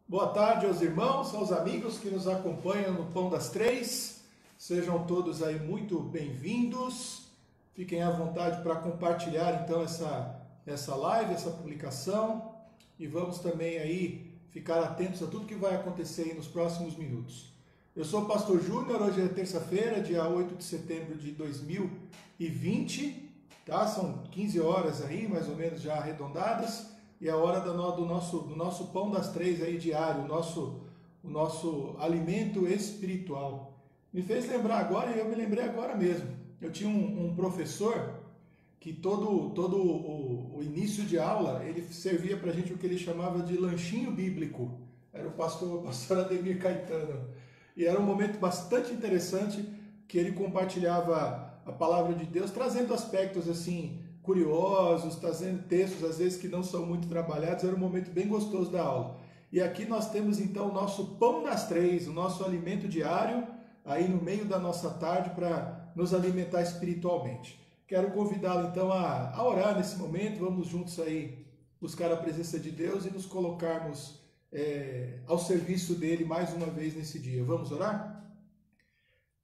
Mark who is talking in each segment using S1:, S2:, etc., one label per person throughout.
S1: Boa tarde aos irmãos, aos amigos que nos acompanham no Pão das Três. Sejam todos aí muito bem-vindos. Fiquem à vontade para compartilhar então essa live, essa publicação. E vamos também aí ficar atentos a tudo que vai acontecer aí nos próximos minutos. Eu sou o Pastor Júnior, hoje é terça-feira, dia 8 de setembro de 2020. Tá? São 15 horas aí, mais ou menos já arredondadas. E é a hora do nosso pão das três aí diário, o nosso alimento espiritual. Me fez lembrar agora, e eu me lembrei agora mesmo. Eu tinha um professor que todo o início de aula, ele servia para a gente o que ele chamava de lanchinho bíblico. Era o pastor Ademir Caetano. E era um momento bastante interessante que ele compartilhava a palavra de Deus, trazendo aspectos assim, curiosos, trazendo textos às vezes que não são muito trabalhados. Era um momento bem gostoso da aula. E aqui nós temos então o nosso pão das três, o nosso alimento diário, aí no meio da nossa tarde para nos alimentar espiritualmente. Quero convidá-lo então a orar nesse momento. Vamos juntos aí buscar a presença de Deus e nos colocarmos ao serviço dele mais uma vez nesse dia. Vamos orar?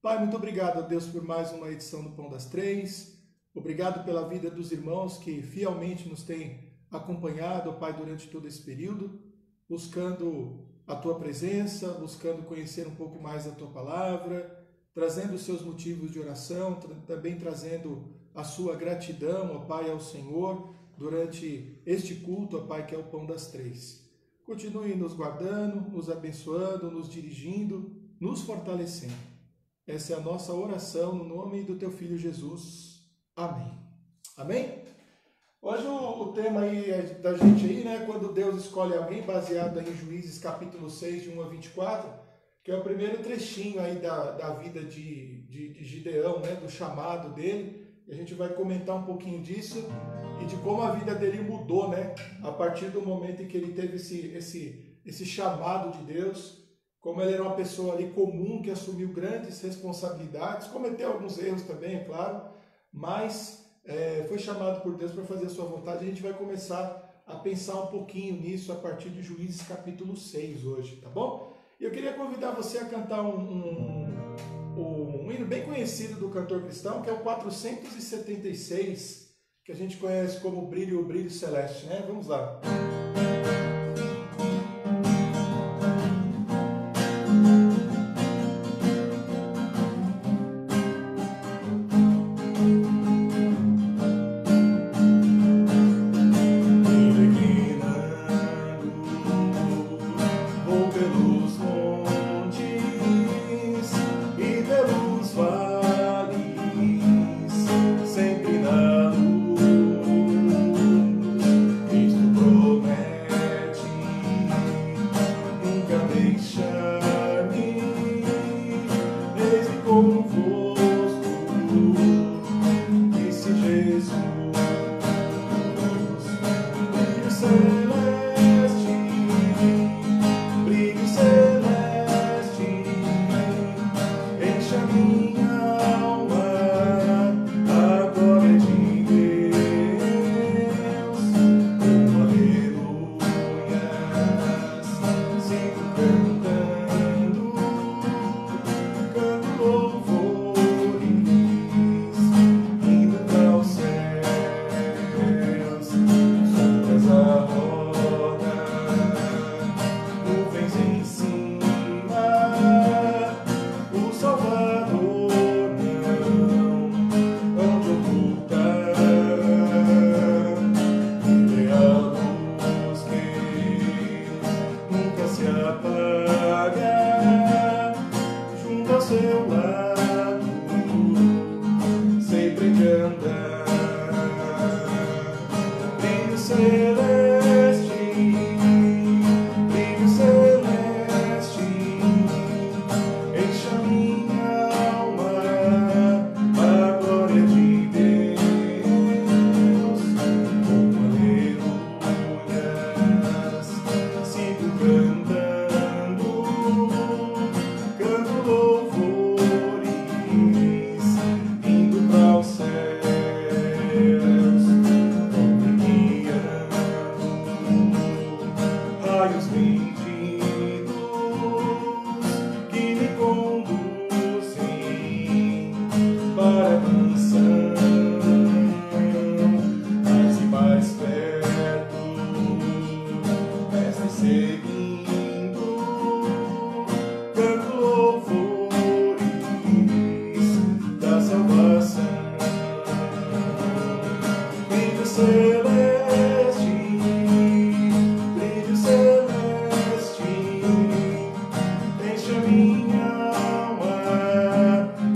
S1: Pai, muito obrigado a Deus por mais uma edição do Pão das Três. Obrigado pela vida dos irmãos que fielmente nos têm acompanhado, Pai, durante todo esse período, buscando a Tua presença, buscando conhecer um pouco mais da Tua palavra, trazendo os seus motivos de oração, também trazendo a sua gratidão, ó Pai, ao Senhor, durante este culto, ó Pai, que é o Pão das Três. Continue nos guardando, nos abençoando, nos dirigindo, nos fortalecendo. Essa é a nossa oração no nome do Teu Filho Jesus. Amém. Amém? Hoje o tema aí da gente aí, né? Quando Deus escolhe alguém, baseado em Juízes capítulo 6, de 1 a 24, que é o primeiro trechinho aí da vida de Gideão, né? Do chamado dele. E a gente vai comentar um pouquinho disso e de como a vida dele mudou, né? A partir do momento em que ele teve esse chamado de Deus, como ele era uma pessoa ali comum, que assumiu grandes responsabilidades, cometeu alguns erros também, é claro, mas foi chamado por Deus para fazer a sua vontade. A gente vai começar a pensar um pouquinho nisso a partir de Juízes capítulo 6 hoje, tá bom? E eu queria convidar você a cantar um hino bem conhecido do cantor cristão, que é o 476, que a gente conhece como o Brilho Celeste, né? Vamos lá. Sempre na luz, Cristo promete. canto louvores da salvação. Brilho celeste, enche a minha alma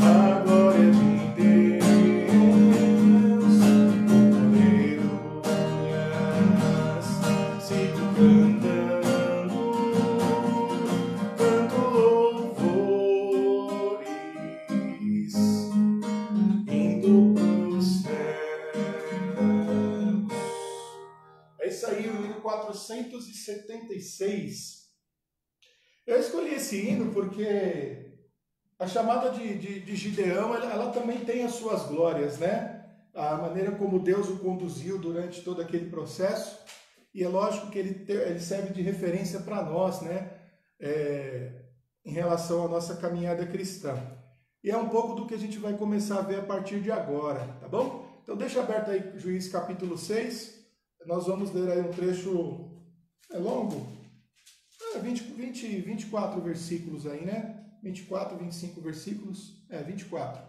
S1: a glória de Deus. Aleluias, sigo cantando, canto louvores, indo pro céu. É isso aí, o hino 476. Eu escolhi esse hino porque a chamada de Gideão, ela também tem as suas glórias, né? A maneira como Deus o conduziu durante todo aquele processo. E é lógico que ele serve de referência para nós, né? Em relação à nossa caminhada cristã. E é um pouco do que a gente vai começar a ver a partir de agora, tá bom? Então deixa aberto aí Juízes capítulo 6. Nós vamos ler aí um trecho longo. 24 versículos aí, né? 24, 25 versículos. 24.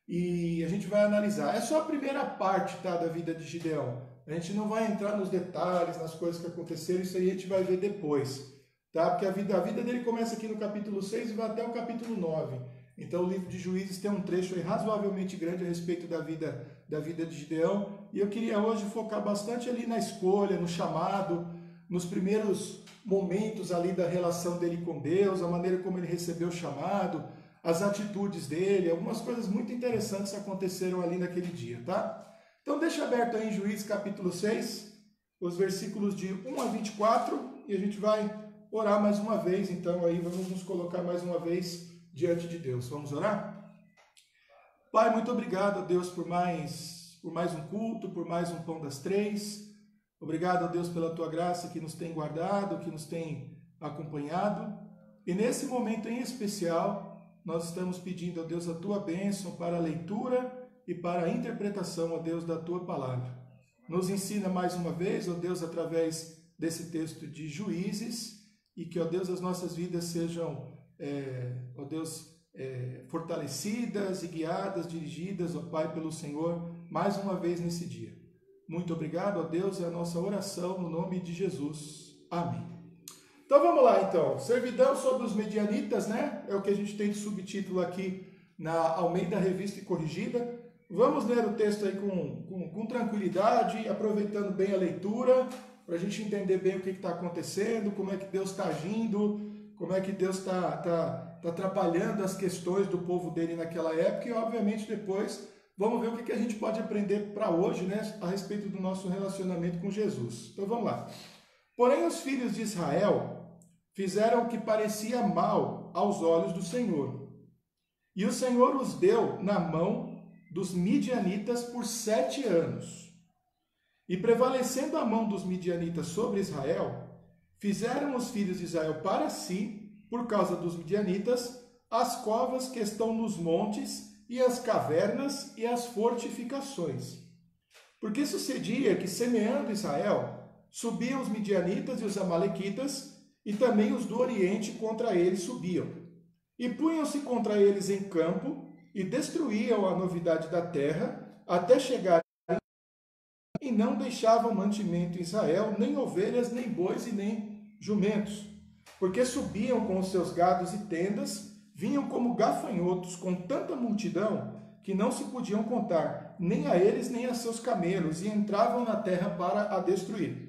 S1: E a gente vai analisar. É só a primeira parte, tá, da vida de Gideão. A gente não vai entrar nos detalhes, nas coisas que aconteceram, isso aí a gente vai ver depois, tá? Porque a vida dele começa aqui no capítulo 6 e vai até o capítulo 9. Então o livro de Juízes tem um trecho aí razoavelmente grande a respeito da vida de Gideão. E eu queria hoje focar bastante ali na escolha, no chamado, nos primeiros momentos ali da relação dele com Deus, a maneira como ele recebeu o chamado, as atitudes dele, algumas coisas muito interessantes aconteceram ali naquele dia, tá? Então deixa aberto aí em Juízes capítulo 6, os versículos de 1 a 24, e a gente vai orar mais uma vez, então aí vamos nos colocar mais uma vez diante de Deus. Vamos orar? Pai, muito obrigado, Deus, por mais um culto, por mais um Pão das Três. Obrigado, Deus, pela Tua graça que nos tem guardado, que nos tem acompanhado. E nesse momento em especial, nós estamos pedindo, ó Deus, a Tua bênção para a leitura e para a interpretação, ó Deus, da Tua palavra. Nos ensina mais uma vez, ó Deus, através desse texto de Juízes, e que, ó Deus, as nossas vidas sejam, ó Deus, fortalecidas e guiadas, dirigidas, ó Pai, pelo Senhor, mais uma vez nesse dia. Muito obrigado, ó Deus, é a nossa oração no nome de Jesus. Amém. Então vamos lá, então. Servidão sobre os medianitas, né? É o que a gente tem de subtítulo aqui na Almeida Revista e Corrigida. Vamos ler o texto aí com tranquilidade, aproveitando bem a leitura, para a gente entender bem o que está acontecendo, como é que Deus está agindo, como é que Deus está atrapalhando as questões do povo dele naquela época, e obviamente depois vamos ver o que a gente pode aprender para hoje, né, a respeito do nosso relacionamento com Jesus. Então vamos lá. Porém, os filhos de Israel fizeram o que parecia mal aos olhos do Senhor. E o Senhor os deu na mão dos midianitas por 7 anos. E prevalecendo a mão dos midianitas sobre Israel, fizeram os filhos de Israel para si, por causa dos midianitas, as covas que estão nos montes e as cavernas e as fortificações. Porque sucedia que, semeando Israel, subiam os midianitas e os amalequitas, e também os do Oriente contra eles subiam. E punham-se contra eles em campo, e destruíam a novidade da terra, até chegar e não deixavam mantimento em Israel, nem ovelhas, nem bois e nem jumentos. Porque subiam com os seus gados e tendas, vinham como gafanhotos com tanta multidão que não se podiam contar, nem a eles nem a seus camelos, e entravam na terra para a destruir.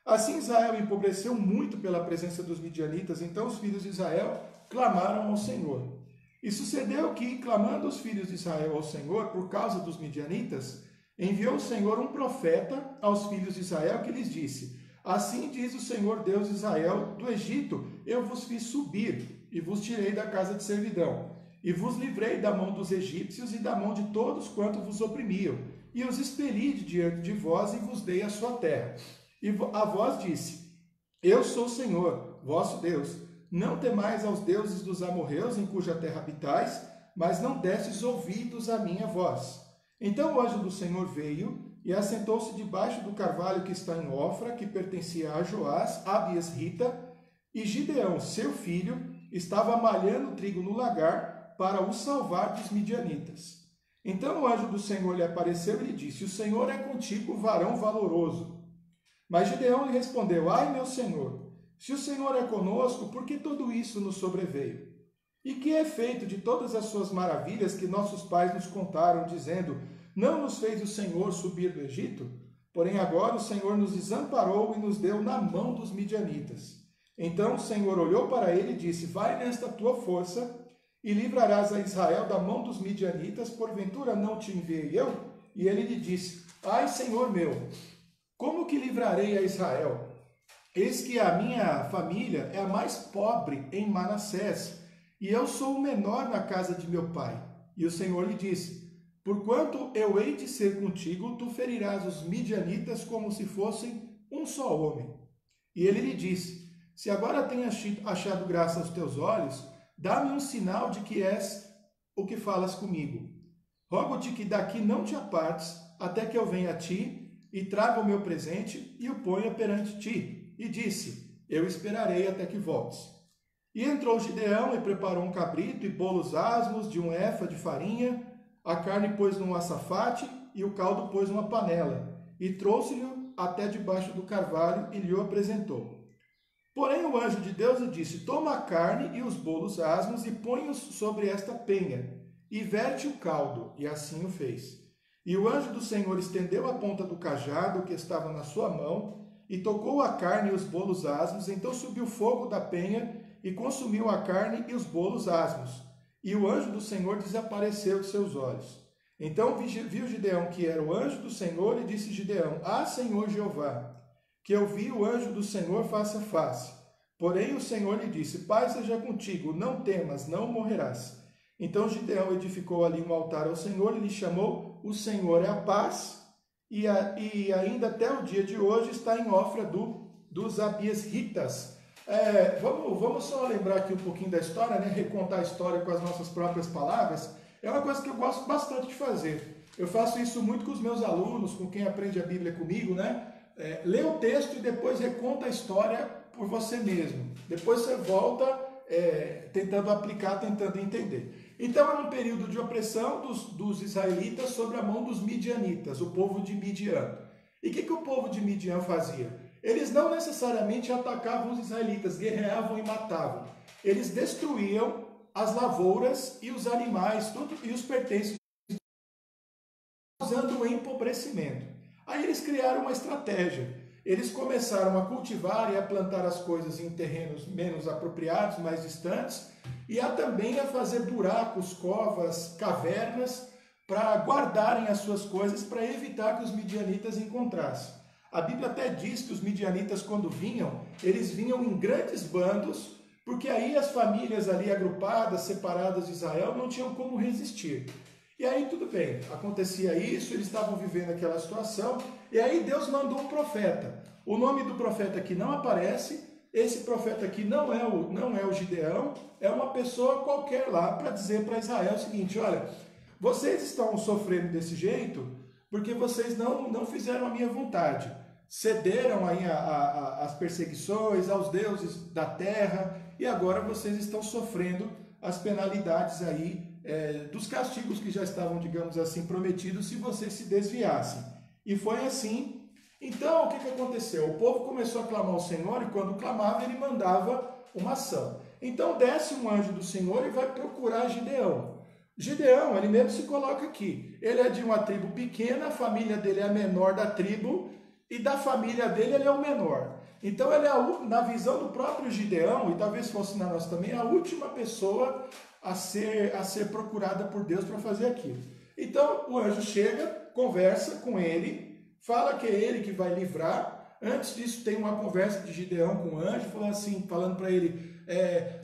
S1: Assim Israel empobreceu muito pela presença dos midianitas, então os filhos de Israel clamaram ao Senhor. E sucedeu que, clamando os filhos de Israel ao Senhor por causa dos midianitas, enviou o Senhor um profeta aos filhos de Israel que lhes disse: Assim diz o Senhor Deus de Israel, do Egito eu vos fiz subir e vos tirei da casa de servidão, e vos livrei da mão dos egípcios e da mão de todos quanto vos oprimiam, e os expeli de diante de vós e vos dei a sua terra. E a vós disse: Eu sou o Senhor, vosso Deus. Não temais aos deuses dos amorreus em cuja terra habitais, mas não destes ouvidos à minha voz. Então o anjo do Senhor veio e assentou-se debaixo do carvalho que está em Ofra, que pertencia a Joás, Abias-rita, e Gideão, seu filho, estava malhando trigo no lagar para o salvar dos midianitas. Então o anjo do Senhor lhe apareceu e lhe disse: o Senhor é contigo, varão valoroso. Mas Gideão lhe respondeu: ai, meu Senhor, se o Senhor é conosco, por que tudo isso nos sobreveio? E que é feito de todas as suas maravilhas que nossos pais nos contaram, dizendo: não nos fez o Senhor subir do Egito? Porém agora o Senhor nos desamparou e nos deu na mão dos midianitas. Então o Senhor olhou para ele e disse: vai nesta tua força e livrarás a Israel da mão dos midianitas, porventura não te enviei eu? E ele lhe disse: ai, Senhor meu, como que livrarei a Israel? Eis que a minha família é a mais pobre em Manassés, e eu sou o menor na casa de meu pai. E o Senhor lhe disse: porquanto eu hei de ser contigo, tu ferirás os midianitas como se fossem um só homem. E ele lhe disse: se agora tenho achado graça aos teus olhos, dá-me um sinal de que és o que falas comigo. Rogo-te que daqui não te apartes, até que eu venha a ti, e traga o meu presente, e o ponha perante ti. E disse: eu esperarei até que voltes. E entrou Gideão e preparou um cabrito e bolos asmos de um efa de farinha, a carne pôs num açafate, e o caldo pôs numa panela, e trouxe-lhe até debaixo do carvalho, e lhe o apresentou. Porém o anjo de Deus lhe disse: toma a carne e os bolos asmos e põe-os sobre esta penha, e verte o caldo. E assim o fez. E o anjo do Senhor estendeu a ponta do cajado que estava na sua mão, e tocou a carne e os bolos asmos. Então subiu fogo da penha, e consumiu a carne e os bolos asmos. E o anjo do Senhor desapareceu de seus olhos. Então viu Gideão que era o anjo do Senhor, e disse Gideão: ah, Senhor Jeová, que eu vi o anjo do Senhor face a face. Porém o Senhor lhe disse: paz seja contigo, não temas, não morrerás. Então Gideão edificou ali um altar ao Senhor e lhe chamou: o Senhor é a paz, e ainda até o dia de hoje está em Ofra dos Abias-ritas. Vamos só lembrar aqui um pouquinho da história, né? Recontar a história com as nossas próprias palavras. É uma coisa que eu gosto bastante de fazer. Eu faço isso muito com os meus alunos, com quem aprende a Bíblia comigo, né? Lê o texto e depois reconta a história por você mesmo. Depois você volta tentando aplicar, tentando entender. Então é um período de opressão dos israelitas sobre a mão dos midianitas, o povo de Midian. E o que o povo de Midian fazia? Eles não necessariamente atacavam os israelitas, guerreavam e matavam. Eles destruíam as lavouras e os animais, tudo e os pertences, causando o empobrecimento. Aí eles criaram uma estratégia. Eles começaram a cultivar e a plantar as coisas em terrenos menos apropriados, mais distantes, e também a fazer buracos, covas, cavernas, para guardarem as suas coisas, para evitar que os midianitas encontrassem. A Bíblia até diz que os midianitas, quando vinham, eles vinham em grandes bandos, porque aí as famílias ali agrupadas, separadas de Israel, não tinham como resistir. E aí tudo bem, acontecia isso, eles estavam vivendo aquela situação, e aí Deus mandou um profeta. O nome do profeta aqui não aparece, esse profeta aqui não é o Gideão, é uma pessoa qualquer lá para dizer para Israel o seguinte: olha, vocês estão sofrendo desse jeito porque vocês não fizeram a minha vontade, cederam aí às perseguições, aos deuses da terra, e agora vocês estão sofrendo as penalidades aí, dos castigos que já estavam, digamos assim, prometidos se vocês se desviassem. E foi assim. Então, o que aconteceu? O povo começou a clamar ao Senhor, e quando clamava, ele mandava uma ação. Então, desce um anjo do Senhor e vai procurar Gideão. Gideão, ele mesmo se coloca aqui. Ele é de uma tribo pequena, a família dele é a menor da tribo, e da família dele ele é o menor. Então, ele é, na visão do próprio Gideão, e talvez fosse na nossa também, a última pessoa a ser procurada por Deus para fazer aquilo. Então, o anjo chega, conversa com ele, fala que é ele que vai livrar. Antes disso, tem uma conversa de Gideão com o anjo, falando para ele: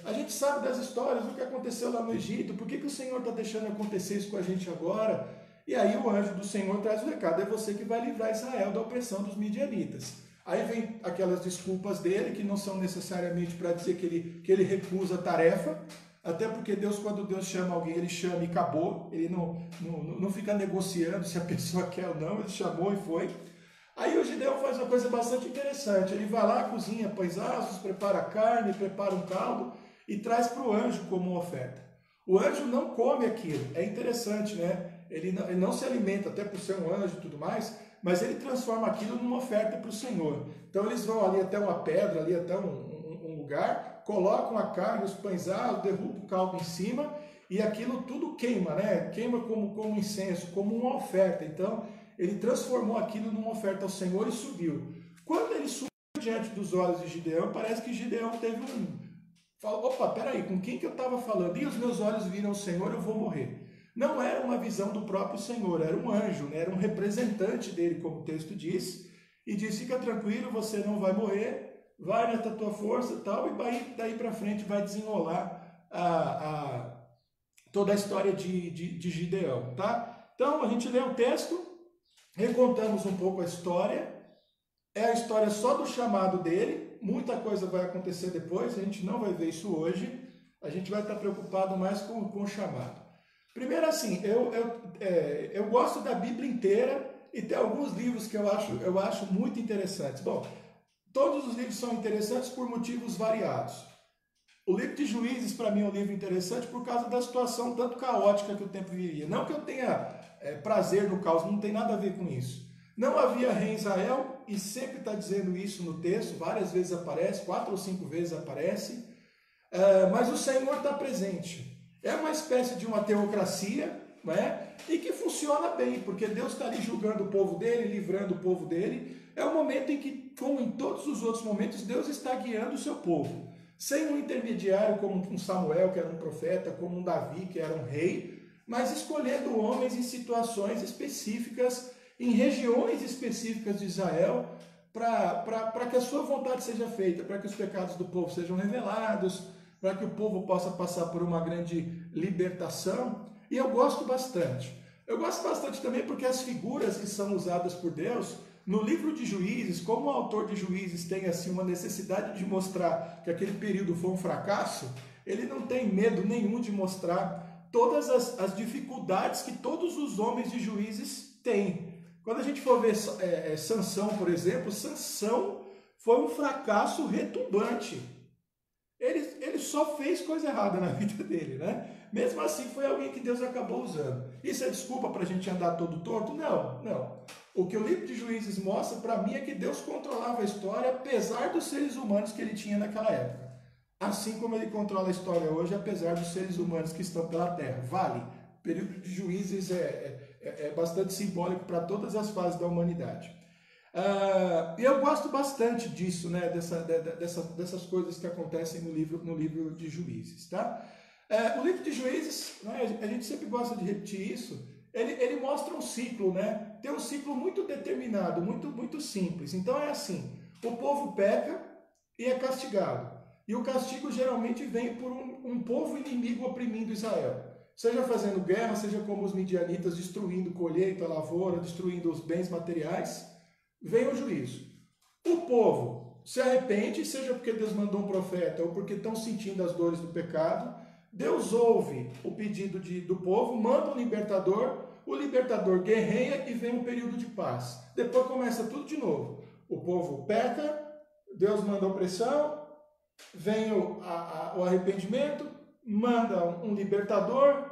S1: a gente sabe das histórias do que aconteceu lá no Egito, por que o Senhor está deixando acontecer isso com a gente agora? E aí o anjo do Senhor traz o recado: é você que vai livrar Israel da opressão dos midianitas. Aí vem aquelas desculpas dele, que não são necessariamente para dizer que ele recusa a tarefa. até porque Deus, quando Deus chama alguém, ele chama e acabou, ele não fica negociando se a pessoa quer ou não, ele chamou e foi. Aí o Gideão faz uma coisa bastante interessante, ele vai lá, cozinha pães asmos, prepara a carne, prepara um caldo e traz para o anjo como uma oferta. O anjo não come aquilo, é interessante, né? Ele não se alimenta, até por ser um anjo e tudo mais, mas ele transforma aquilo numa oferta para o Senhor. Então eles vão ali até uma pedra, ali até um lugar, colocam a carne, os pães asmos, derrubam o caldo em cima e aquilo tudo queima, né? Queima como incenso, como uma oferta. Então ele transformou aquilo numa oferta ao Senhor e subiu. Quando ele subiu diante dos olhos de Gideão, parece que Gideão teve falou, opa, peraí, com quem que eu estava falando? E os meus olhos viram o Senhor, eu vou morrer. Não era uma visão do próprio Senhor, era um anjo, né? Era um representante dele, como o texto diz, e diz, fica tranquilo, você não vai morrer, vai nessa tua força e tal, e daí para frente vai desenrolar toda a história de Gideão, tá? Então a gente lê o texto, recontamos um pouco a história, é a história só do chamado dele, muita coisa vai acontecer depois, a gente não vai ver isso hoje, a gente vai estar preocupado mais com o chamado. Primeiro assim, eu gosto da Bíblia inteira e tem alguns livros que eu acho muito interessantes. Bom, todos os livros são interessantes por motivos variados. O livro de Juízes, para mim, é um livro interessante por causa da situação tanto caótica que o tempo vivia. Não que eu tenha prazer no caos, não tem nada a ver com isso. Não havia rei em Israel, e sempre está dizendo isso no texto, várias vezes aparece, 4 ou 5 vezes aparece, mas o Senhor está presente. É uma espécie de uma teocracia, não é? E que funciona bem, porque Deus está ali julgando o povo dele, livrando o povo dele. É um momento em que, como em todos os outros momentos, Deus está guiando o seu povo. Sem um intermediário como um Samuel, que era um profeta, como um Davi, que era um rei, mas escolhendo homens em situações específicas, em regiões específicas de Israel, para que a sua vontade seja feita, para que os pecados do povo sejam revelados, para que o povo possa passar por uma grande libertação. E eu gosto bastante. Eu gosto bastante também porque as figuras que são usadas por Deus, no livro de Juízes, como o autor de Juízes tem assim uma necessidade de mostrar que aquele período foi um fracasso, ele não tem medo nenhum de mostrar todas as dificuldades que todos os homens de Juízes têm. Quando a gente for ver Sansão, por exemplo, Sansão foi um fracasso retumbante. Ele só fez coisa errada na vida dele, né? Mesmo assim, foi alguém que Deus acabou usando. Isso é desculpa para a gente andar todo torto? Não, não. O que o livro de Juízes mostra para mim é que Deus controlava a história apesar dos seres humanos que ele tinha naquela época. Assim como ele controla a história hoje, apesar dos seres humanos que estão pela terra. Vale. O período de Juízes é bastante simbólico para todas as fases da humanidade. E eu gosto bastante disso, né? Dessas coisas que acontecem no livro de Juízes, tá? O livro de Juízes, né, a gente sempre gosta de repetir isso, ele mostra um ciclo, né? Tem um ciclo muito determinado, muito simples. Então é assim, o povo peca e é castigado. E o castigo geralmente vem por um povo inimigo oprimindo Israel. Seja fazendo guerra, seja como os midianitas, destruindo colheita, lavoura, destruindo os bens materiais, vem o juízo. O povo se arrepende, seja porque Deus mandou um profeta ou porque estão sentindo as dores do pecado. Deus ouve o pedido do povo, manda um libertador, o libertador guerreia e vem um período de paz. Depois começa tudo de novo. O povo peca, Deus manda opressão, vem o arrependimento, manda um libertador,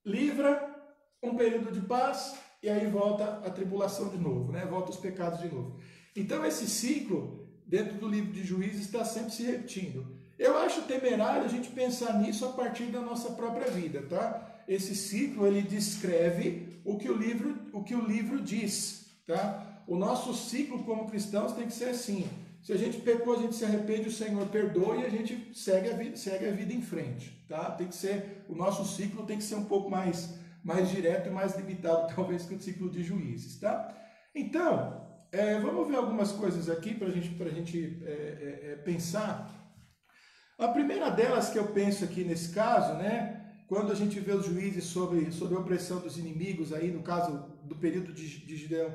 S1: livra, um período de paz, e aí volta a tribulação de novo, né? Volta os pecados de novo. Então esse ciclo, dentro do livro de Juízes, está sempre se repetindo. Eu acho temerário a gente pensar nisso a partir da nossa própria vida, tá? Esse ciclo, ele descreve o que o livro diz, tá? O nosso ciclo como cristãos tem que ser assim. Se a gente pecou, a gente se arrepende, o Senhor perdoa e a gente segue a vida em frente, tá? Tem que ser, o nosso ciclo tem que ser um pouco mais direto e mais limitado, talvez, que o ciclo de Juízes, tá? Então, vamos ver algumas coisas aqui para a gente pensar. A primeira delas que eu penso aqui nesse caso, né, quando a gente vê os juízes sobre a opressão dos inimigos, aí no caso do período de Gideão,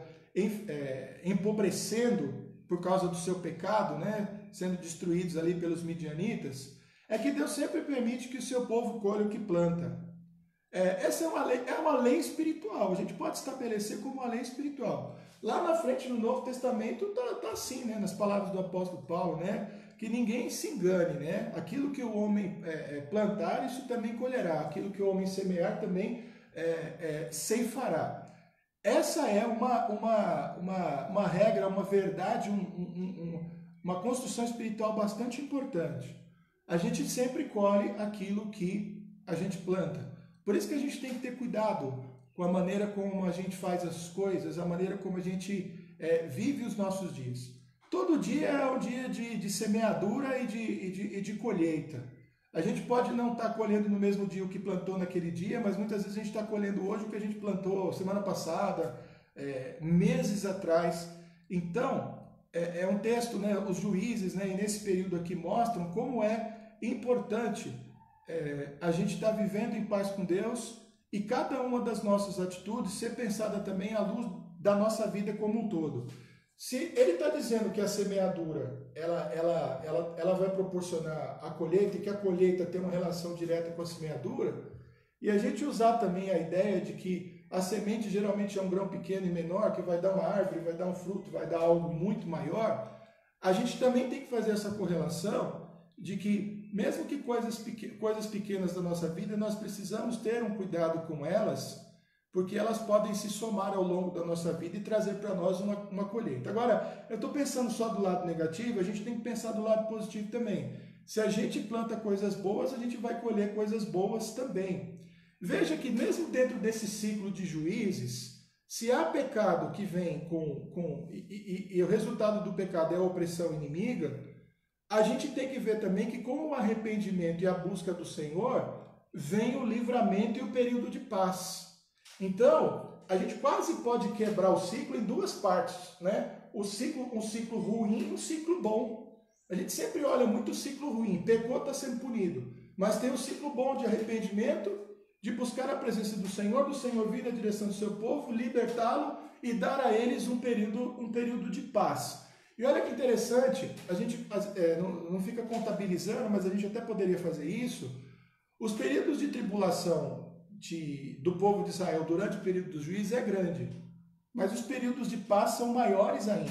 S1: empobrecendo por causa do seu pecado, né, sendo destruídos ali pelos midianitas, É que Deus sempre permite que o seu povo colha o que planta. Essa é uma lei espiritual, a gente pode estabelecer como uma lei espiritual. Lá na frente, no Novo Testamento, tá assim, né, nas palavras do apóstolo Paulo, né, que ninguém se engane, né, aquilo que o homem plantar, isso também colherá, aquilo que o homem semear também ceifará. Essa é uma regra, uma verdade, uma construção espiritual bastante importante. A gente sempre colhe aquilo que a gente planta. Por isso que a gente tem que ter cuidado com a maneira como a gente faz as coisas, a maneira como a gente vive os nossos dias. Todo dia é um dia de semeadura e de colheita. A gente pode não estar colhendo no mesmo dia o que plantou naquele dia, mas muitas vezes a gente está colhendo hoje o que a gente plantou semana passada, meses atrás. Então, é um texto, né, os juízes, né, e nesse período aqui mostram como é importante a gente está vivendo em paz com Deus e cada uma das nossas atitudes ser pensada também à luz da nossa vida como um todo. Se ele está dizendo que a semeadura ela vai proporcionar a colheita e que a colheita tem uma relação direta com a semeadura, e a gente usar também a ideia de que a semente geralmente é um grão pequeno e menor, que vai dar uma árvore, vai dar um fruto, vai dar algo muito maior, a gente também tem que fazer essa correlação de que mesmo que coisas pequenas da nossa vida, nós precisamos ter um cuidado com elas, porque elas podem se somar ao longo da nossa vida e trazer para nós uma colheita. Agora, eu estou pensando só do lado negativo, a gente tem que pensar do lado positivo também. Se a gente planta coisas boas, a gente vai colher coisas boas também. Veja que mesmo dentro desse ciclo de juízes, se há pecado que vem e o resultado do pecado é a opressão inimiga, a gente tem que ver também que com o arrependimento e a busca do Senhor, vem o livramento e o período de paz. Então, a gente quase pode quebrar o ciclo em duas partes, né? Um ciclo ruim e um ciclo bom. A gente sempre olha muito o ciclo ruim, pecou, está sendo punido. Mas tem o ciclo bom de arrependimento, de buscar a presença do Senhor vir na direção do seu povo, libertá-lo e dar a eles um período de paz. E olha que interessante, a gente não fica contabilizando, mas a gente até poderia fazer isso. Os períodos de tribulação do povo de Israel durante o período dos juízes é grande, mas os períodos de paz são maiores ainda.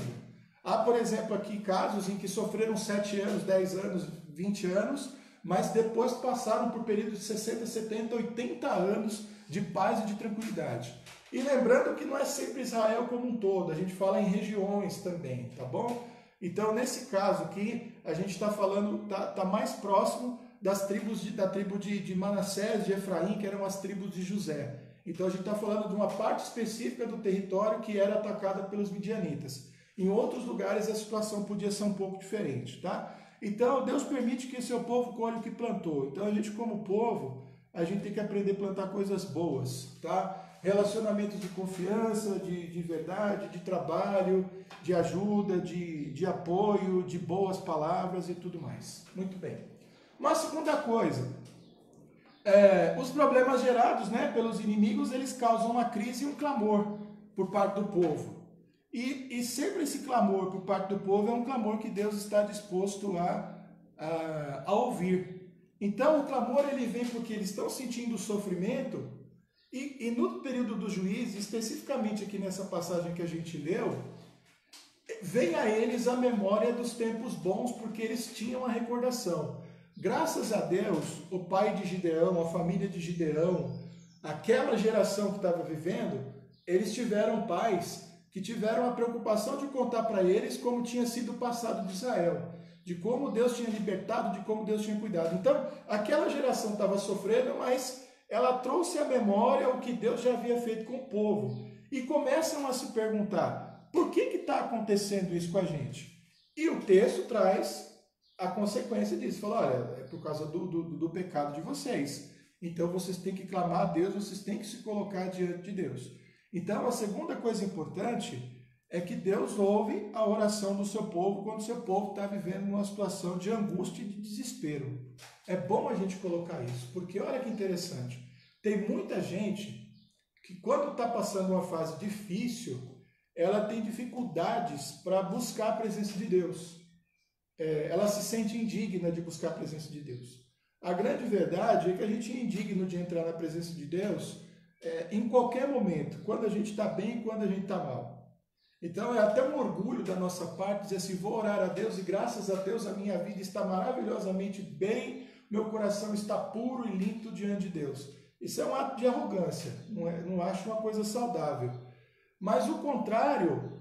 S1: Há, por exemplo, aqui casos em que sofreram 7 anos, 10 anos, 20 anos, mas depois passaram por períodos de 60, 70, 80 anos de paz e de tranquilidade. E lembrando que não é sempre Israel como um todo, a gente fala em regiões também, tá bom? Então, nesse caso aqui, a gente está falando, tá mais próximo da tribo de Manassés, de Efraim, que eram as tribos de José. Então, a gente está falando de uma parte específica do território que era atacada pelos midianitas. Em outros lugares, a situação podia ser um pouco diferente, tá? Então, Deus permite que seu povo colhe o que plantou. Então, a gente, como povo, a gente tem que aprender a plantar coisas boas, tá? Relacionamentos de confiança, de verdade, de trabalho, de ajuda, de apoio, de boas palavras e tudo mais. Muito bem. Uma segunda coisa, os problemas gerados, né, pelos inimigos, eles causam uma crise e um clamor por parte do povo. E sempre esse clamor por parte do povo é um clamor que Deus está disposto a ouvir. Então o clamor ele vem porque eles estão sentindo sofrimento. E no período do juízo, especificamente aqui nessa passagem que a gente leu, vem a eles a memória dos tempos bons, porque eles tinham a recordação. Graças a Deus, o pai de Gideão, a família de Gideão, aquela geração que estava vivendo, eles tiveram pais que tiveram a preocupação de contar para eles como tinha sido o passado de Israel, de como Deus tinha libertado, de como Deus tinha cuidado. Então, aquela geração estava sofrendo, mas ela trouxe à memória o que Deus já havia feito com o povo. E começam a se perguntar, por que está acontecendo isso com a gente? E o texto traz a consequência disso. Fala, olha, é por causa do pecado de vocês. Então vocês têm que clamar a Deus, vocês têm que se colocar diante de Deus. Então a segunda coisa importante é que Deus ouve a oração do seu povo quando o seu povo está vivendo uma situação de angústia e de desespero. É bom a gente colocar isso, porque olha que interessante. Tem muita gente que quando está passando uma fase difícil, ela tem dificuldades para buscar a presença de Deus. Ela se sente indigna de buscar a presença de Deus. A grande verdade é que a gente é indigno de entrar na presença de Deus em qualquer momento, quando a gente está bem e quando a gente está mal. Então é até um orgulho da nossa parte dizer assim, vou orar a Deus e graças a Deus a minha vida está maravilhosamente bem, meu coração está puro e limpo diante de Deus. Isso é um ato de arrogância, não acho uma coisa saudável. Mas o contrário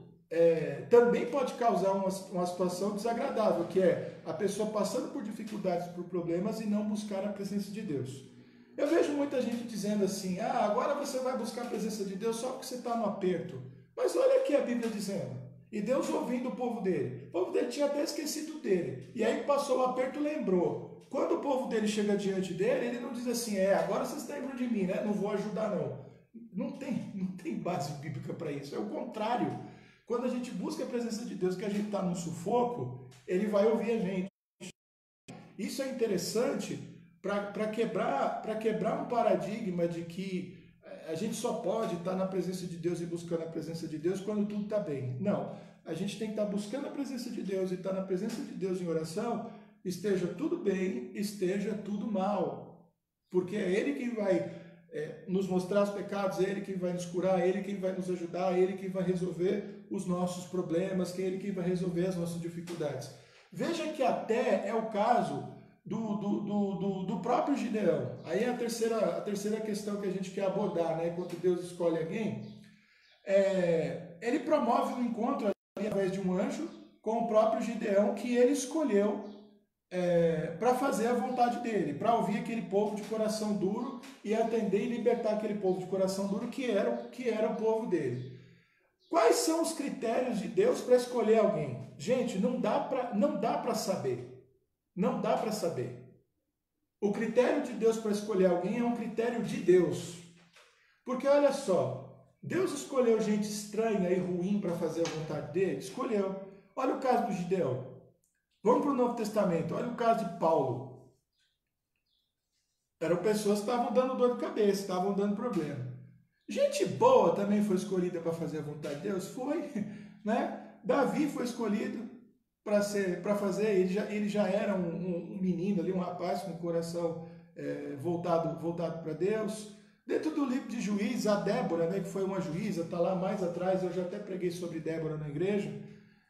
S1: também pode causar uma situação desagradável, que é a pessoa passando por dificuldades, por problemas e não buscar a presença de Deus. Eu vejo muita gente dizendo assim, agora você vai buscar a presença de Deus só porque você está no aperto. Mas olha aqui a Bíblia dizendo, e Deus ouvindo o povo dele. O povo dele tinha até esquecido dele. E aí passou o aperto, lembrou. Quando o povo dele chega diante dele, ele não diz assim, agora vocês lembram de mim, né? Não vou ajudar não. Não tem base bíblica para isso, é o contrário. Quando a gente busca a presença de Deus, que a gente está num sufoco, ele vai ouvir a gente. Isso é interessante para quebrar um paradigma de que a gente só pode estar na presença de Deus e buscando a presença de Deus quando tudo está bem. Não, a gente tem que estar buscando a presença de Deus e estar na presença de Deus em oração, esteja tudo bem, esteja tudo mal. Porque é Ele quem vai nos mostrar os pecados, é Ele quem vai nos curar, é Ele quem vai nos ajudar, é Ele quem vai resolver os nossos problemas, é Ele quem vai resolver as nossas dificuldades. Veja que até é o caso do próprio Gideão. Aí é a terceira questão que a gente quer abordar, né? Enquanto Deus escolhe alguém, ele promove um encontro através de um anjo com o próprio Gideão que ele escolheu para fazer a vontade dele, para ouvir aquele povo de coração duro e atender e libertar aquele povo de coração duro que era o povo dele. Quais são os critérios de Deus para escolher alguém? Gente, não dá para saber. Não dá para saber. O critério de Deus para escolher alguém é um critério de Deus. Porque olha só, Deus escolheu gente estranha e ruim para fazer a vontade dele? Escolheu. Olha o caso do Gideão. Vamos para o Novo Testamento. Olha o caso de Paulo. Eram pessoas que estavam dando dor de cabeça, estavam dando problema. Gente boa também foi escolhida para fazer a vontade de Deus? Foi, né? Davi foi escolhido para fazer, ele já era um menino ali, um rapaz com o coração voltado para Deus. Dentro do livro de Juízes, a Débora, né, que foi uma juíza, está lá mais atrás, eu já até preguei sobre Débora na igreja.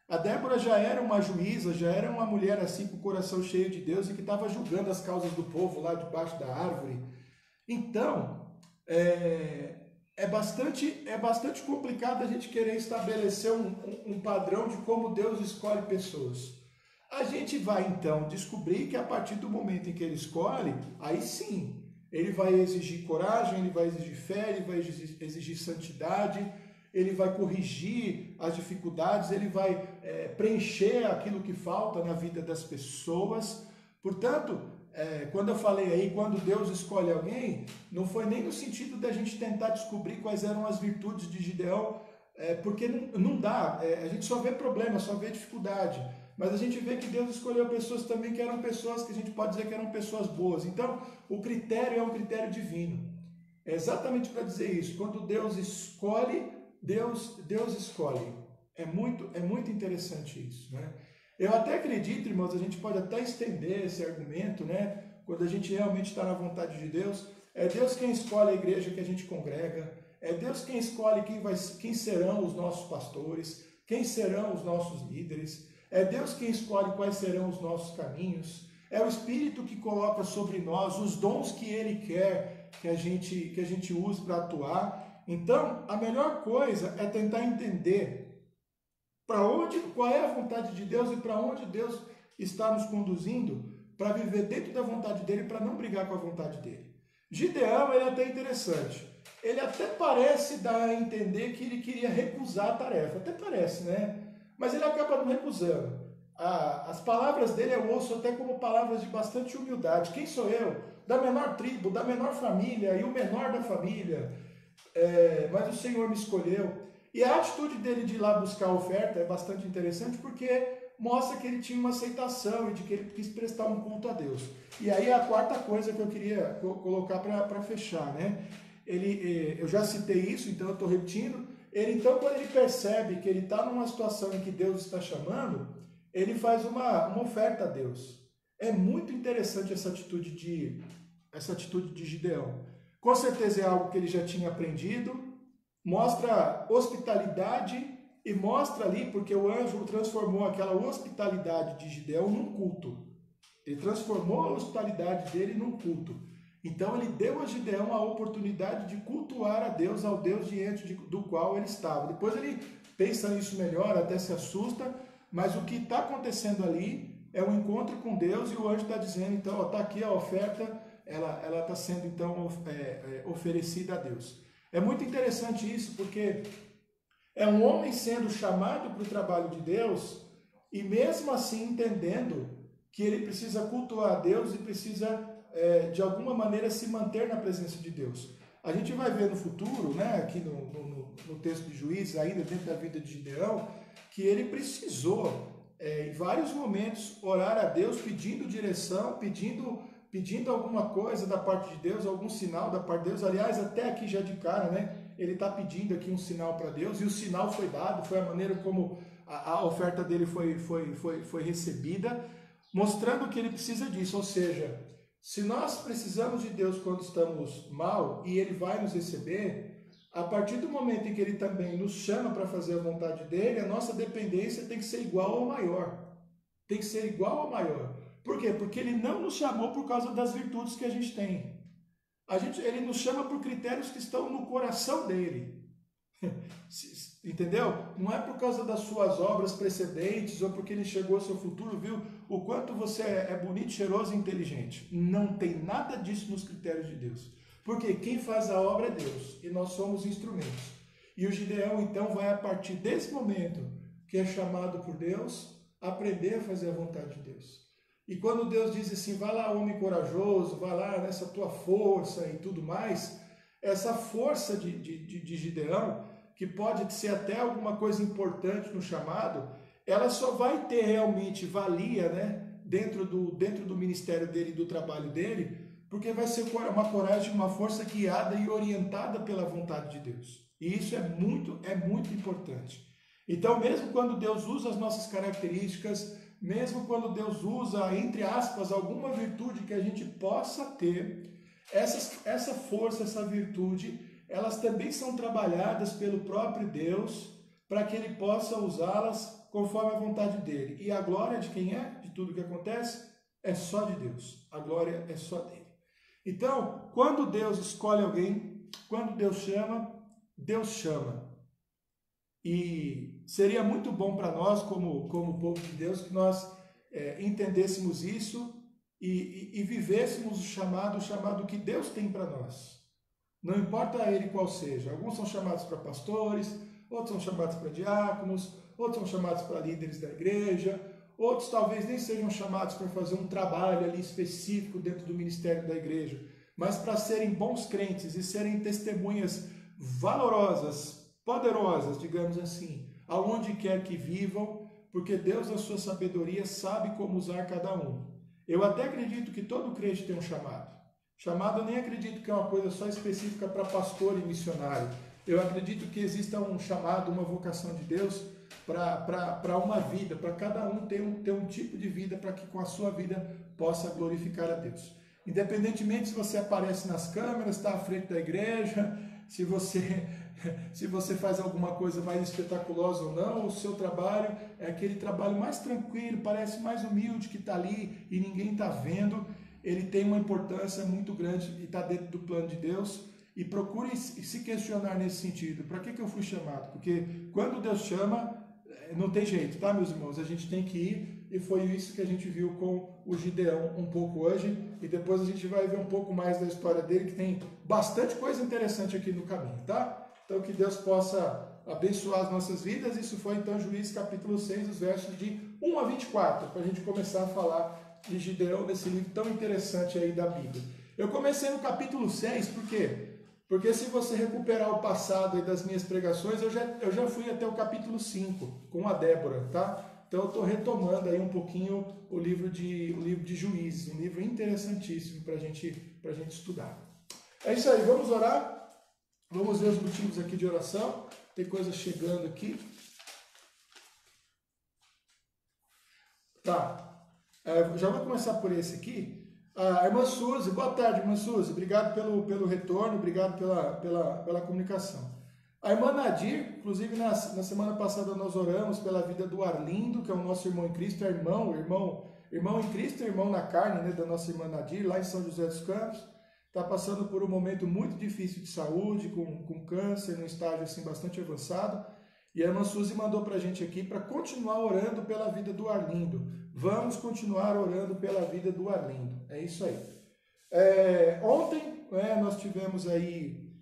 S1: A Débora já era uma juíza, já era uma mulher assim com o coração cheio de Deus e que estava julgando as causas do povo lá debaixo da árvore. Então, é bastante complicado a gente querer estabelecer um padrão de como Deus escolhe pessoas. A gente vai então descobrir que a partir do momento em que ele escolhe, aí sim, ele vai exigir coragem, ele vai exigir fé, ele vai exigir santidade, ele vai corrigir as dificuldades, ele vai preencher aquilo que falta na vida das pessoas. Portanto, quando eu falei aí, quando Deus escolhe alguém, não foi nem no sentido da gente tentar descobrir quais eram as virtudes de Gideão, porque não dá, a gente só vê problema, só vê dificuldade, mas a gente vê que Deus escolheu pessoas também que eram pessoas que a gente pode dizer que eram pessoas boas. Então, o critério é um critério divino. É exatamente para dizer isso, quando Deus escolhe, Deus escolhe. É muito interessante isso, né? Eu até acredito, irmãos, a gente pode até estender esse argumento, né? Quando a gente realmente está na vontade de Deus, é Deus quem escolhe a igreja que a gente congrega, é Deus quem escolhe quem serão os nossos pastores, quem serão os nossos líderes, é Deus quem escolhe quais serão os nossos caminhos, é o Espírito que coloca sobre nós os dons que Ele quer que a gente use para atuar. Então, a melhor coisa é tentar entender qual é a vontade de Deus e para onde Deus está nos conduzindo para viver dentro da vontade dele, para não brigar com a vontade dele. Gideão, ele é até interessante. Ele até parece dar a entender que ele queria recusar a tarefa. Até parece, né? Mas ele acaba não recusando. As palavras dele eu ouço até como palavras de bastante humildade. Quem sou eu? Da menor tribo, da menor família e o menor da família. Mas o Senhor me escolheu. E a atitude dele de ir lá buscar a oferta é bastante interessante porque mostra que ele tinha uma aceitação e de que ele quis prestar um culto a Deus. E aí a quarta coisa que eu queria colocar para fechar, né? Eu já citei isso, então eu estou repetindo. Então, quando ele percebe que ele está numa situação em que Deus está chamando, ele faz uma oferta a Deus. é muito interessante essa atitude de Gideão. Com certeza é algo que ele já tinha aprendido, mostra hospitalidade e mostra ali, porque o anjo transformou aquela hospitalidade de Gideão num culto. Ele transformou a hospitalidade dele num culto. Então ele deu a Gideão a oportunidade de cultuar a Deus, ao Deus diante do qual ele estava. Depois ele pensa nisso melhor, até se assusta, mas o que está acontecendo ali é um encontro com Deus e o anjo está dizendo, então, está aqui a oferta, ela está sendo então oferecida a Deus. É muito interessante isso, porque é um homem sendo chamado para o trabalho de Deus e mesmo assim entendendo que ele precisa cultuar a Deus e precisa, de alguma maneira, se manter na presença de Deus. A gente vai ver no futuro, né, aqui no texto de Juízes, ainda dentro da vida de Gideão, que ele precisou, em vários momentos, orar a Deus, pedindo direção, pedindo alguma coisa da parte de Deus, algum sinal da parte de Deus. Aliás, até aqui já de cara, né, ele está pedindo aqui um sinal para Deus, e o sinal foi dado, foi a maneira como a oferta dele foi recebida, mostrando que ele precisa disso. Ou seja, se nós precisamos de Deus quando estamos mal e ele vai nos receber, a partir do momento em que ele também nos chama para fazer a vontade dele, a nossa dependência tem que ser igual ou maior. Tem que ser igual ou maior. Por quê? Porque ele não nos chamou por causa das virtudes que a gente tem. Ele nos chama por critérios que estão no coração dele. Entendeu? Não é por causa das suas obras precedentes ou porque ele chegou ao seu futuro, viu o quanto você é bonito, cheiroso e inteligente. Não tem nada disso nos critérios de Deus. Porque quem faz a obra é Deus e nós somos instrumentos. E o Gideão então vai, a partir desse momento que é chamado por Deus, aprender a fazer a vontade de Deus. E quando Deus diz assim, vai lá homem corajoso, vai lá nessa tua força e tudo mais, essa força de Gideão, que pode ser até alguma coisa importante no chamado, ela só vai ter realmente valia, né, dentro do ministério dele, do trabalho dele, porque vai ser uma coragem, uma força guiada e orientada pela vontade de Deus. E isso é muito importante. Então, mesmo quando Deus usa as nossas características, mesmo quando Deus usa, entre aspas, alguma virtude que a gente possa ter, essa força, essa virtude, elas também são trabalhadas pelo próprio Deus para que ele possa usá-las conforme a vontade dele. E a glória de quem é? De tudo que acontece? É só de Deus. A glória é só dele. Então, quando Deus escolhe alguém, quando Deus chama, Deus chama. E seria muito bom para nós, como povo de Deus, que nós entendêssemos isso e vivêssemos o chamado que Deus tem para nós. Não importa ele qual seja. Alguns são chamados para pastores, outros são chamados para diáconos, outros são chamados para líderes da igreja, outros talvez nem sejam chamados para fazer um trabalho ali específico dentro do ministério da igreja, mas para serem bons crentes e serem testemunhas valorosas, poderosas, digamos assim, aonde quer que vivam, porque Deus, na sua sabedoria, sabe como usar cada um. Eu até acredito que todo crente tem um chamado. Chamado, eu nem acredito que é uma coisa só específica para pastor e missionário. Eu acredito que exista um chamado, uma vocação de Deus para uma vida, para cada um ter um tipo de vida, para que com a sua vida possa glorificar a Deus. Independentemente se você aparece nas câmeras, está à frente da igreja, se você faz alguma coisa mais espetaculosa ou não, o seu trabalho é aquele trabalho mais tranquilo, parece mais humilde, que está ali e ninguém está vendo. Ele tem uma importância muito grande e está dentro do plano de Deus. E procure se questionar nesse sentido. Para que eu fui chamado? Porque quando Deus chama, não tem jeito, tá, meus irmãos? A gente tem que ir, e foi isso que a gente viu com o Gideão um pouco hoje, e depois a gente vai ver um pouco mais da história dele, que tem bastante coisa interessante aqui no caminho, tá? Então que Deus possa abençoar as nossas vidas. Isso foi então Juízes capítulo 6, os versos de 1 a 24, para a gente começar a falar de Gideão, nesse livro tão interessante aí da Bíblia. Eu comecei no capítulo 6, por quê? Porque se você recuperar o passado aí das minhas pregações, eu já fui até o capítulo 5, com a Débora, tá? Então eu estou retomando aí um pouquinho o livro de Juízes, um livro interessantíssimo para a gente estudar. É isso aí, vamos orar? Vamos ver os motivos aqui de oração. Tem coisa chegando aqui. Tá. Já vou começar por esse aqui. A irmã Suzy, boa tarde, irmã Suzy. Obrigado pelo retorno, obrigado pela comunicação. A irmã Nadir, inclusive na semana passada nós oramos pela vida do Arlindo, que é o nosso irmão em Cristo, é irmão em Cristo, irmão na carne, né, da nossa irmã Nadir, lá em São José dos Campos. Está passando por um momento muito difícil de saúde, com câncer, num estágio assim bastante avançado. E a irmã Suzy mandou para a gente aqui para continuar orando pela vida do Arlindo. Vamos continuar orando pela vida do Arlindo. É isso aí. Ontem nós tivemos aí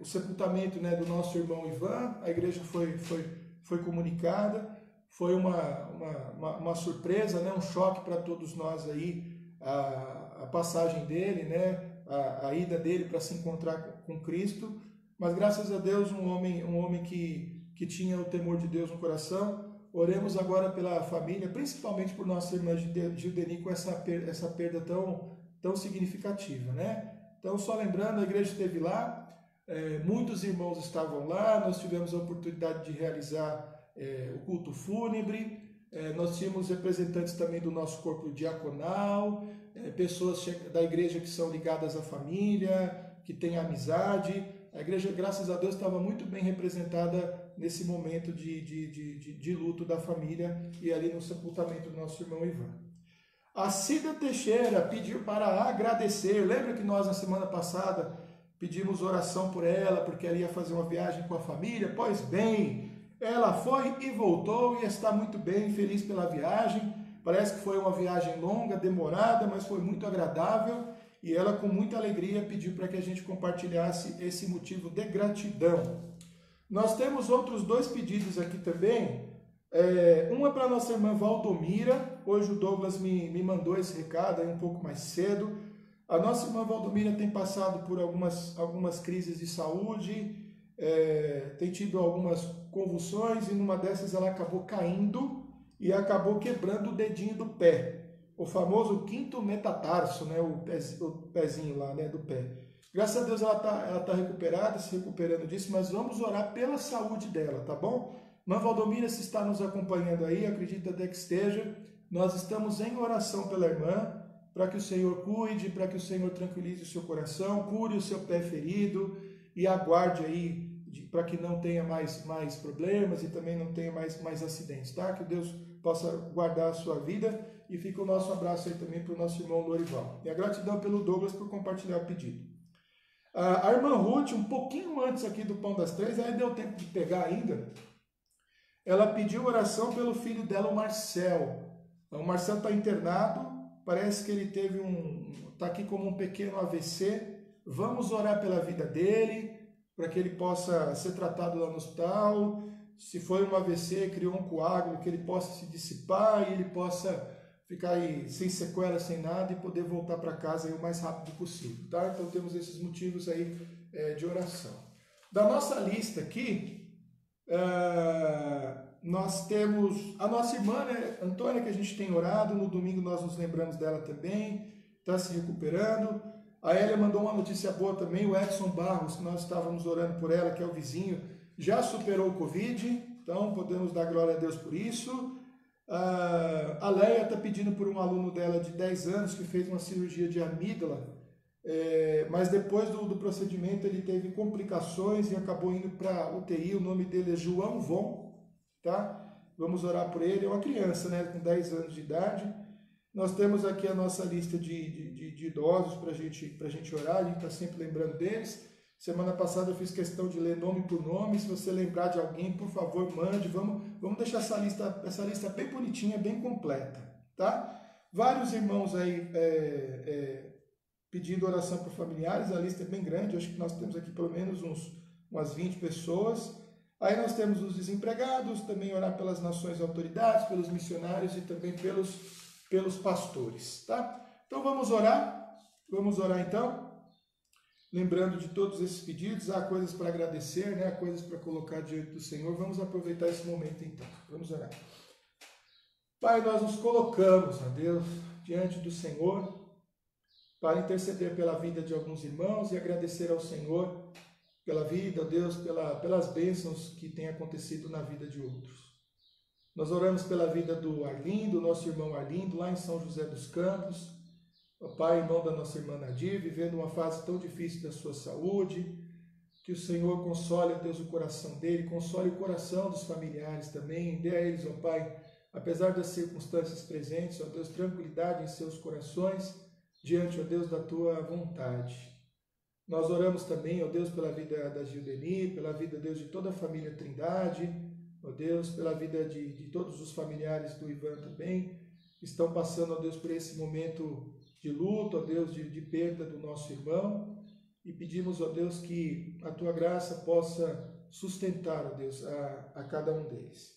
S1: o sepultamento, né, do nosso irmão Ivan. A igreja foi comunicada. Foi uma surpresa, né, um choque para todos nós aí, a passagem dele, né, a ida dele para se encontrar com Cristo. Mas graças a Deus, um homem que tinha o temor de Deus no coração. Oremos agora pela família, principalmente por nossa irmã Gildeni, com essa perda tão significativa, né? Então, só lembrando, a igreja esteve lá, muitos irmãos estavam lá, nós tivemos a oportunidade de realizar o culto fúnebre, nós tínhamos representantes também do nosso corpo diaconal, pessoas da igreja que são ligadas à família, que têm amizade. A igreja, graças a Deus, estava muito bem representada nesse momento de luto da família e ali no sepultamento do nosso irmão Ivan. A Cida Teixeira pediu para agradecer. Lembra que nós, na semana passada, pedimos oração por ela, porque ela ia fazer uma viagem com a família? Pois bem, ela foi e voltou e está muito bem, feliz pela viagem. Parece que foi uma viagem longa, demorada, mas foi muito agradável. E ela, com muita alegria, pediu para que a gente compartilhasse esse motivo de gratidão. Nós temos outros 2 pedidos aqui também. Um é para a nossa irmã Valdomira. Hoje o Douglas me mandou esse recado aí um pouco mais cedo. A nossa irmã Valdomira tem passado por algumas crises de saúde, tem tido algumas convulsões, e numa dessas ela acabou caindo e acabou quebrando o dedinho do pé. O famoso 5º metatarso, né, o pezinho lá, né, do pé. Graças a Deus ela tá recuperada, se recuperando disso, mas vamos orar pela saúde dela, tá bom? Irmã Valdomira, se está nos acompanhando aí, acredito até que esteja, nós estamos em oração pela irmã, para que o Senhor cuide, para que o Senhor tranquilize o seu coração, cure o seu pé ferido e aguarde aí, para que não tenha mais problemas e também não tenha mais acidentes, tá? Que Deus possa guardar a sua vida. E fica o nosso abraço aí também para o nosso irmão Lorival. E a gratidão pelo Douglas por compartilhar o pedido. A irmã Ruth, um pouquinho antes aqui do Pão das Três, aí deu tempo de pegar ainda, ela pediu oração pelo filho dela, o Marcel. O Marcel está internado, parece que ele teve está aqui como um pequeno AVC. Vamos orar pela vida dele, para que ele possa ser tratado lá no hospital. Se foi um AVC, criou um coágulo, que ele possa se dissipar e ele possa ficar aí sem sequela, sem nada e poder voltar para casa aí o mais rápido possível, tá? Então temos esses motivos aí de oração. Da nossa lista aqui, nós temos a nossa irmã, né, Antônia, que a gente tem orado. No domingo nós nos lembramos dela também, está se recuperando. A Elia mandou uma notícia boa também, o Edson Barros, que nós estávamos orando por ela, que é o vizinho, já superou o Covid, então podemos dar glória a Deus por isso. A Leia está pedindo por um aluno dela de 10 anos que fez uma cirurgia de amígdala, mas depois do procedimento ele teve complicações e acabou indo para UTI. O nome dele é João Von, tá? Vamos orar por ele. É uma criança, né, com 10 anos de idade. Nós temos aqui a nossa lista de idosos para a gente orar, a gente está sempre lembrando deles. Semana passada eu fiz questão de ler nome por nome. Se você lembrar de alguém, por favor, mande. Vamos deixar essa lista bem bonitinha, bem completa, tá? Vários irmãos aí pedindo oração por familiares. A lista é bem grande, acho que nós temos aqui pelo menos umas 20 pessoas. Aí nós temos os desempregados, também orar pelas nações e autoridades, pelos missionários e também pelos pastores, tá? Então vamos orar então. Lembrando de todos esses pedidos, há coisas para agradecer, né? Há coisas para colocar diante do Senhor. Vamos aproveitar esse momento então. Vamos orar. Pai, nós nos colocamos, ó Deus, diante do Senhor para interceder pela vida de alguns irmãos e agradecer ao Senhor pela vida, ó Deus, pelas bênçãos que têm acontecido na vida de outros. Nós oramos pela vida do Arlindo, nosso irmão Arlindo, lá em São José dos Campos. Ó Pai, irmão da nossa irmã Nadir, vivendo uma fase tão difícil da sua saúde, que o Senhor console, ó Deus, o coração dele, console o coração dos familiares também, dê a eles, ó Pai, apesar das circunstâncias presentes, ó Deus, tranquilidade em seus corações, diante, ó Deus, da tua vontade. Nós oramos também, ó Deus, pela vida da Gildeni, pela vida, Deus, de toda a família Trindade, ó Deus, pela vida de todos os familiares do Ivan também, que estão passando, ó Deus, por esse momento de luto, ó Deus, de perda do nosso irmão, e pedimos, ó Deus, que a tua graça possa sustentar, ó Deus, a cada um deles.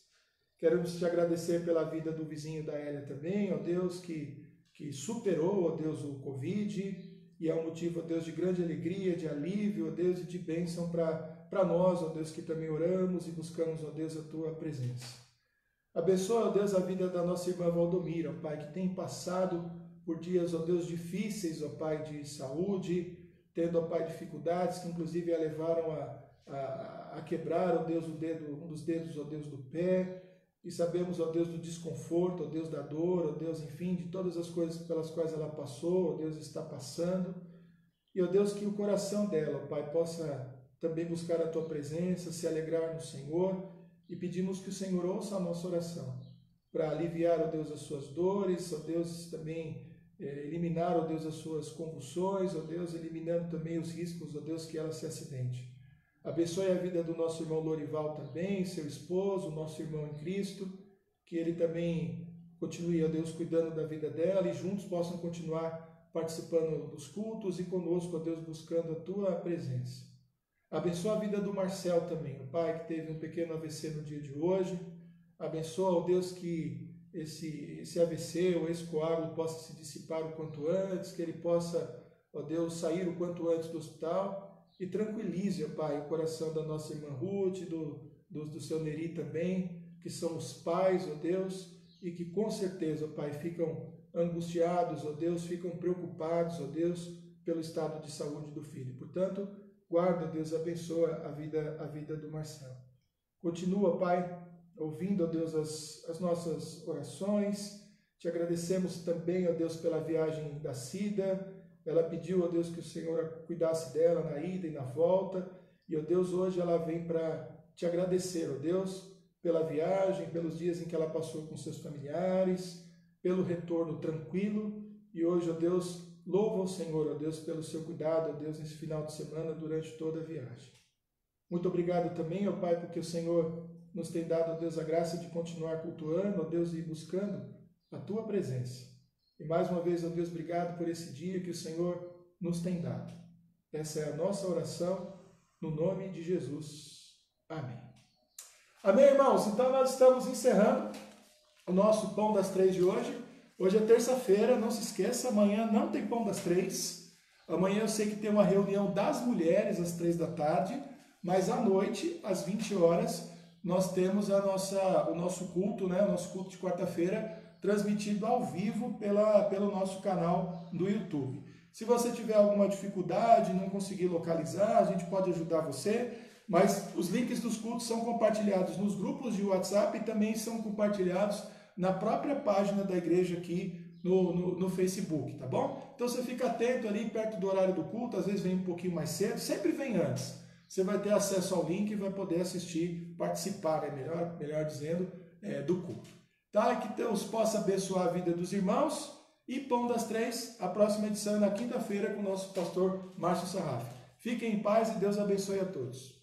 S1: Queremos te agradecer pela vida do vizinho da Hélia também, ó Deus, que superou, ó Deus, o Covid, e é um motivo, ó Deus, de grande alegria, de alívio, ó Deus, e de bênção para nós, ó Deus, que também oramos e buscamos, ó Deus, a tua presença. Abençoa, ó Deus, a vida da nossa irmã Valdomira, ó Pai, que tem passado por dias, ó Deus, difíceis, ó Pai, de saúde, tendo, ó Pai, dificuldades que inclusive a levaram a quebrar, ó Deus, um dos dedos, ó Deus, do pé, e sabemos, ó Deus, do desconforto, ó Deus, da dor, ó Deus, enfim, de todas as coisas pelas quais ela passou, ó Deus, está passando, e ó Deus, que o coração dela, ó Pai, possa também buscar a tua presença, se alegrar no Senhor, e pedimos que o Senhor ouça a nossa oração, para aliviar, ó Deus, as suas dores, ó Deus, também eliminar, ó Deus, as suas convulsões, ó Deus, eliminando também os riscos, ó Deus, que ela se acidente. Abençoe a vida do nosso irmão Lorival também, seu esposo, nosso irmão em Cristo, que ele também continue, ó Deus, cuidando da vida dela e juntos possam continuar participando dos cultos e conosco, ó Deus, buscando a tua presença. Abençoa a vida do Marcel também, o pai que teve um pequeno AVC no dia de hoje. Abençoa, ó Deus, que esse AVC ou esse coágulo possa se dissipar o quanto antes, que ele possa, ó Deus, sair o quanto antes do hospital. E tranquilize, ó Pai, o coração da nossa irmã Ruth, do seu Neri também, que são os pais, ó Deus, e que com certeza, ó Pai, ficam angustiados, ó Deus, ficam preocupados, ó Deus, pelo estado de saúde do filho. Portanto, guarda, ó Deus, abençoa a vida do Marcelo. Continua, Pai, ouvindo, ó Deus, as nossas orações. Te agradecemos também, ó Deus, pela viagem da Cida. Ela pediu, ó Deus, que o Senhor cuidasse dela na ida e na volta. E, ó Deus, hoje ela vem para te agradecer, ó Deus, pela viagem, pelos dias em que ela passou com seus familiares, pelo retorno tranquilo. E hoje, ó Deus, louva o Senhor, ó Deus, pelo seu cuidado, ó Deus, nesse final de semana, durante toda a viagem. Muito obrigado também, ó Pai, porque o Senhor nos tem dado, ó Deus, a graça de continuar cultuando, ó Deus, e buscando a tua presença. E mais uma vez, ó Deus, obrigado por esse dia que o Senhor nos tem dado. Essa é a nossa oração, no nome de Jesus. Amém. Amém, irmãos? Então nós estamos encerrando o nosso Pão das Três de hoje. Hoje é terça-feira, não se esqueça, amanhã não tem Pão das Três. Amanhã eu sei que tem uma reunião das mulheres às 3 da tarde, mas à noite, às 20 horas, nós temos o nosso culto, né? O nosso culto de quarta-feira, transmitido ao vivo pelo nosso canal do YouTube. Se você tiver alguma dificuldade, não conseguir localizar, a gente pode ajudar você, mas os links dos cultos são compartilhados nos grupos de WhatsApp e também são compartilhados na própria página da igreja aqui no Facebook, tá bom? Então você fica atento ali perto do horário do culto, às vezes vem um pouquinho mais cedo, sempre vem antes. Você vai ter acesso ao link e vai poder assistir, participar, melhor dizendo, do culto. Tá? Que Deus possa abençoar a vida dos irmãos. E Pão das Três, a próxima edição é na quinta-feira com o nosso pastor Márcio Sarraf. Fiquem em paz e Deus abençoe a todos.